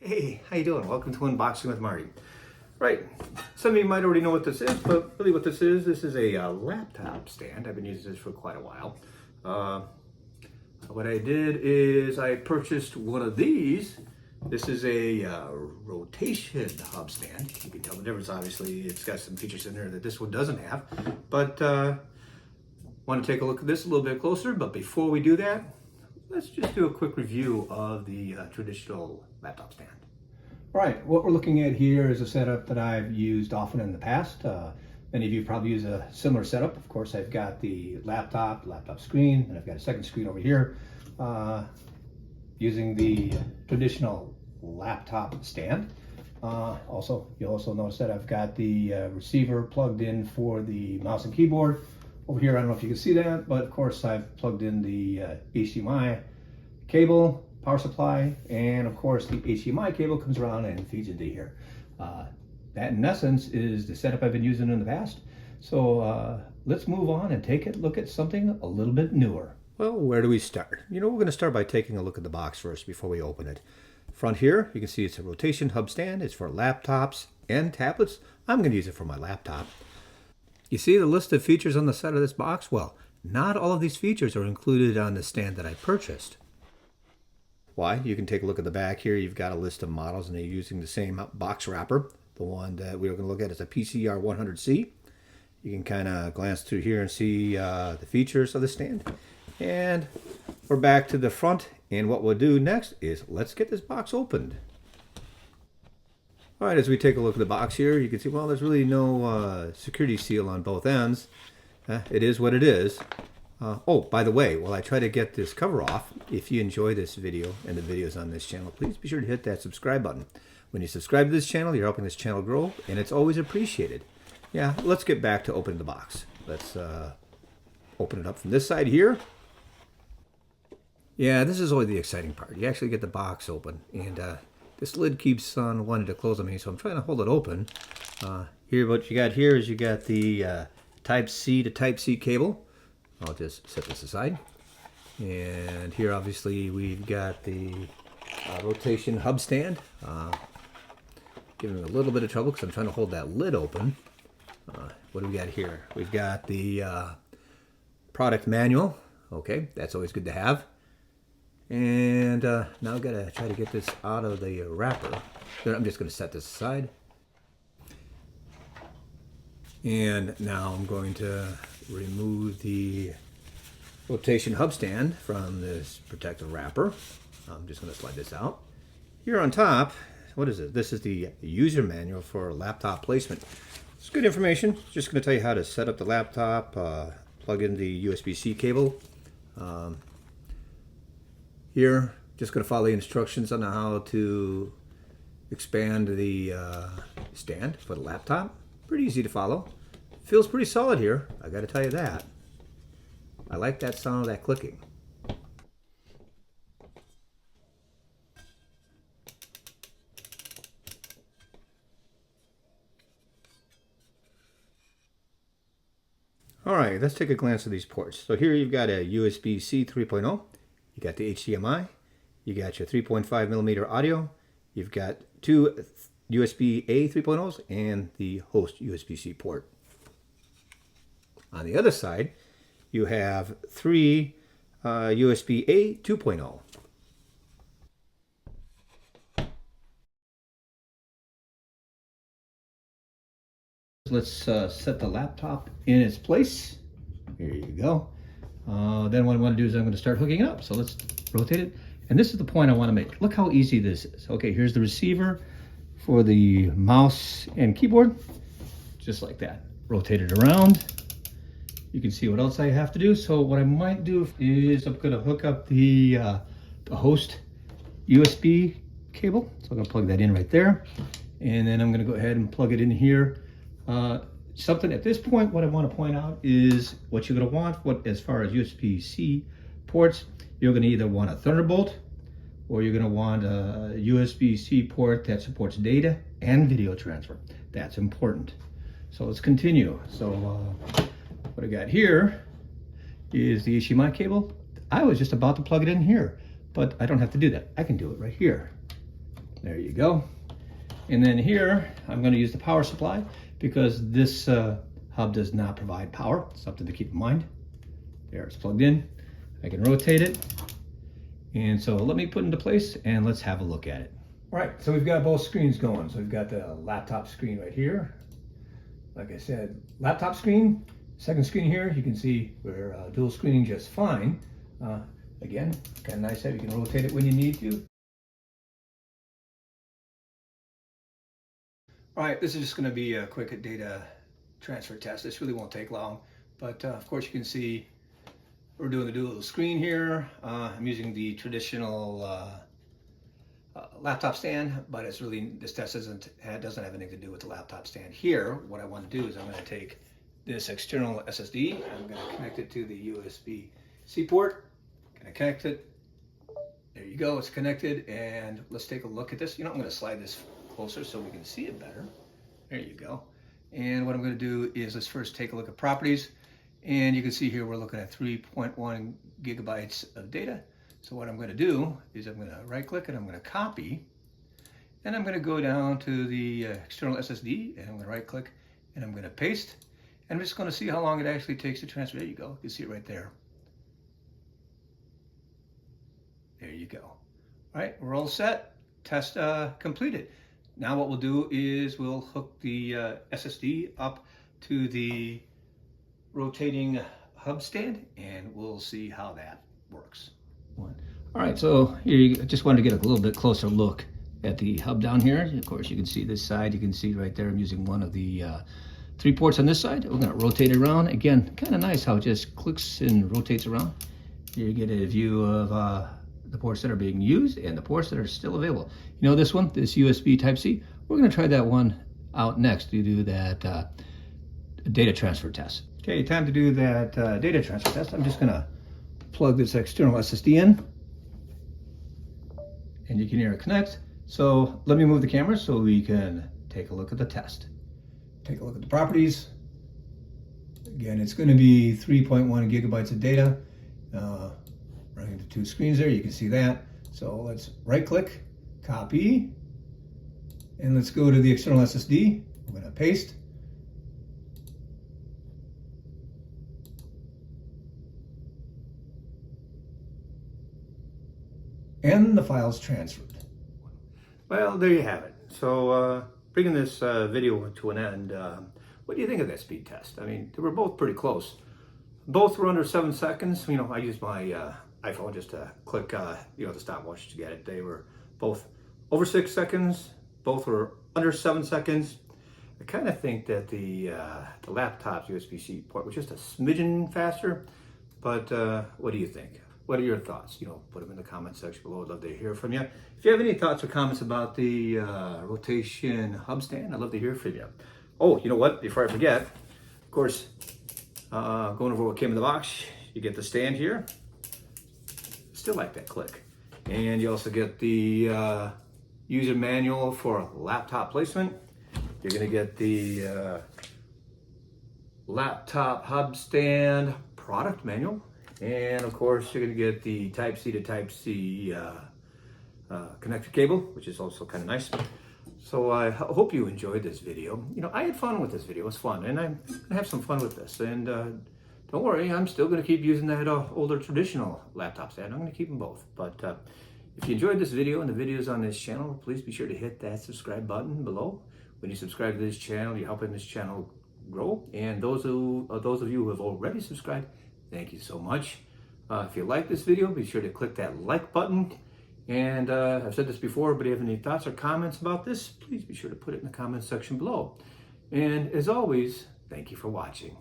Hey, how you doing? Welcome to Unboxing with Marty. Right, some of you might already know what this is, but really what this is a laptop stand. I've been using this for quite a while. What I did is I purchased one of these. This is a rotation hub stand. You can tell the difference, obviously. It's got some features in there that this one doesn't have. But want to take a look at this a little bit closer, but before we do that, let's just do a quick review of the traditional laptop stand. All right, what we're looking at here is a setup that I've used often in the past. Many of you probably use a similar setup. Of course, I've got the laptop screen, and I've got a second screen over here using the traditional laptop stand. You'll also notice that I've got the receiver plugged in for the mouse and keyboard. Over here, I don't know if you can see that, but of course I've plugged in the HDMI cable, power supply, and of course the HDMI cable comes around and feeds into here. That in essence is the setup I've been using in the past. So let's move on and take a look at something a little bit newer. Well, where do we start? We're going to start by taking a look at the box first before we open it. Front here, you can see it's a rotation hub stand. It's for laptops and tablets. I'm going to use it for my laptop. You see the list of features on the side of this box? Well, not all of these features are included on the stand that I purchased. Why? You can take a look at the back here. You've got a list of models and they're using the same box wrapper. The one that we're going to look at is a PCR 100C. You can kind of glance through here and see the features of the stand. And we're back to the front, and what we'll do next is let's get this box opened. All right, as we take a look at the box here, you can see, well, there's really no security seal on both ends. It is what it is. Oh, by the way, while I try to get this cover off, if you enjoy this video and the videos on this channel, please be sure to hit that subscribe button. When you subscribe to this channel, you're helping this channel grow, and it's always appreciated. Yeah, let's get back to opening the box. Let's open it up from this side here. Yeah, this is always the exciting part. You actually get the box open, and this lid keeps on wanting to close on me, so I'm trying to hold it open. Here, what you got here is you got the Type-C to Type-C cable. I'll just set this aside. And here, obviously, we've got the rotation hub stand. Giving me a little bit of trouble because I'm trying to hold that lid open. What do we got here? We've got the product manual. Okay, that's always good to have. And now I've got to try to get this out of the wrapper. I'm just going to set this aside. And now I'm going to remove the rotation hub stand from this protective wrapper. I'm just going to slide this out. Here on top, what is it? This is the user manual for laptop placement. It's good information. Just going to tell you how to set up the laptop, plug in the USB-C cable. Here, just going to follow the instructions on how to expand the stand for the laptop. Pretty easy to follow. Feels pretty solid here, I got to tell you that. I like that sound of that clicking. All right, let's take a glance at these ports. So here you've got a USB-C 3.0. You got the HDMI. You got your 3.5 millimeter audio. You've got two USB-A 3.0s and the host USB-C port. On the other side, you have three USB-A 2.0. Let's set the laptop in its place. Here you go. Then what I want to do is I'm going to start hooking it up. So let's rotate it. And this is the point I want to make. Look how easy this is. Okay, here's the receiver for the mouse and keyboard. Just like that. Rotate it around. You can see what else I have to do. So what I might do is I'm going to hook up the host USB cable. So I'm going to plug that in right there. And then I'm going to go ahead and plug it in here. Something at this point, what I want to point out is what you're going to want, as far as USB-C ports, you're going to either want a Thunderbolt or you're going to want a USB-C port that supports data and video transfer. That's important. So let's continue. So what I got here is the HDMI cable. I was just about to plug it in here, but I don't have to do that. I can do it right here. There you go. And then here, I'm going to use the power supply because this hub does not provide power. Something to keep in mind. There, it's plugged in. I can rotate it. And so let me put it into place and let's have a look at it. All right, so we've got both screens going. So we've got the laptop screen right here. Like I said, laptop screen. Second screen here, you can see we're dual screening just fine. Again, kind of nice that you can rotate it when you need to. All right, this is just going to be a quick data transfer test. This really won't take long, but of course you can see we're doing the dual screen here. I'm using the traditional laptop stand, but it's really, this test doesn't have anything to do with the laptop stand. Here, what I want to do is I'm going to take this external SSD. I'm going to connect it to the USB-C port. Going to connect it. There you go. It's connected. And let's take a look at this. I'm going to slide this closer so we can see it better. There you go. And what I'm going to do is let's first take a look at properties. And you can see here we're looking at 3.1 gigabytes of data. So what I'm going to do is I'm going to right click and I'm going to copy. And I'm going to go down to the external SSD and I'm going to right click and I'm going to paste. And I'm just going to see how long it actually takes to transfer. There you go. You can see it right there. There you go. All right, we're all set. Test completed. Now what we'll do is we'll hook the SSD up to the rotating hub stand and we'll see how that works. All right, so here I just wanted to get a little bit closer look at the hub down here. Of course, you can see this side. You can see right there I'm using one of the 3 ports on this side. We're going to rotate it around. Again, kind of nice how it just clicks and rotates around. Here you get a view of the ports that are being used and the ports that are still available. You know this one, this USB Type-C, we're going to try that one out next to do that data transfer test. Okay, time to do that data transfer test. I'm just going to plug this external SSD in and you can hear it connect. So let me move the camera so we can take a look at the test. Take a look at the properties. Again, it's going to be 3.1 gigabytes of data. Running the 2 screens there, you can see that. So let's right click, copy, and let's go to the external SSD. I'm going to paste. And the file's transferred. Well, there you have it. So bringing this video to an end, what do you think of that speed test? I mean, they were both pretty close. Both were under 7 seconds. You know, I used my iPhone just to click, the stopwatch to get it. They were both over 6 seconds. Both were under 7 seconds. I kind of think that the laptop's USB-C port was just a smidgen faster. But what do you think? What are your thoughts? Put them in the comment section below. I'd love to hear from you. If you have any thoughts or comments about the rotation hub stand, I'd love to hear from you. Oh, you know what? Before I forget, of course, going over what came in the box, you get the stand here. Still like that click. And you also get the user manual for laptop placement. You're going to get the laptop hub stand product manual. And of course, you're going to get the Type-C to Type-C connector cable, which is also kind of nice. So I hope you enjoyed this video. I had fun with this video. It was fun, and I'm going to have some fun with this. And don't worry, I'm still going to keep using that older traditional laptop stand. I'm going to keep them both. But if you enjoyed this video and the videos on this channel, please be sure to hit that subscribe button below. When you subscribe to this channel, you're helping this channel grow. And those of you who have already subscribed, thank you so much. If you like this video, be sure to click that like button. And I've said this before, but if you have any thoughts or comments about this, please be sure to put it in the comments section below. And as always, thank you for watching.